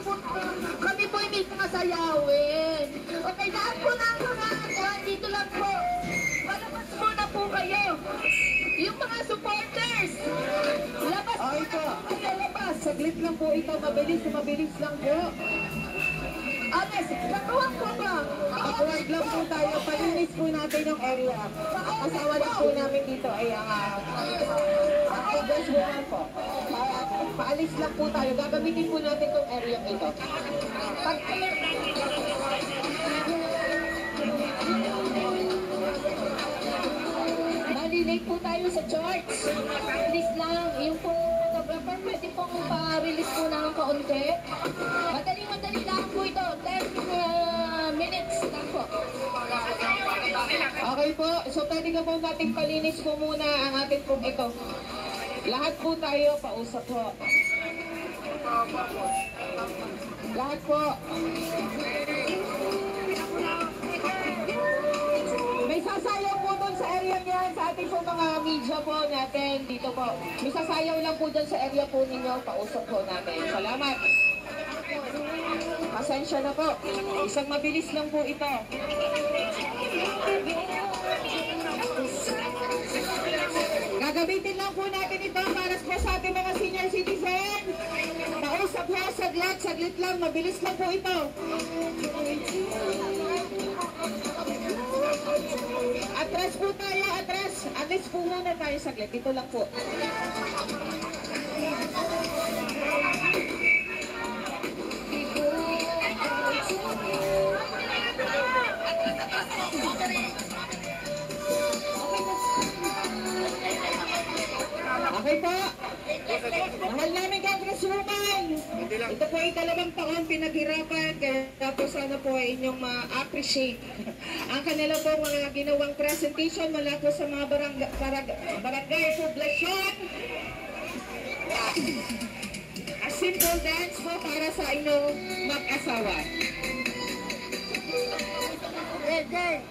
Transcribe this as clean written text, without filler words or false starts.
po, kami po hindi mga sayawin. Okay, lahat po ng mga dito lang po. Palabas muna po kayo. Yung mga supporters. Labas Okay po. labas. Saglit lang po ito. Mabilis lang po. Anes, nakuwag po ba? Pakuwag lang po tayo. Palinis po natin yung area. Asawa lang po namin dito ay ang buwan po. Paalis lang po tayo. Gagamitin po natin itong area ito. Malilate po tayo sa church. Please lang, yung pong photographer, pwede pong pa-release po ng kaunti. Madali lang po ito. 10 minutes lang po. Okay po. So pwede ka po natin palinis po muna ang ating pong ito. Lahat po tayo pausap po. Lahat po. May sasayaw po doon sa area niyan, sa ating po mga media po natin dito po. May sasayaw lang po doon sa area po ninyo, pausap po natin. Salamat. Pasensya na po. Isang mabilis lang po ito. Gagamitin lang po natin ito para po sa ating mga senior citizen. Pausap po, saglit lang, mabilis lang po ito. Atras po tayo, atras. Atras po muna tayo saglit. Ito lang po. Okay po. Mahal namin Congresswoman. Ito po ay 2 taon pinaghirapan, kaya po sana po ay inyong ma-appreciate ang kanila po mga ginawang presentation mula po sa mga barangay poblasyon. A simple dance po para sa inyong mag-asawa. Okay.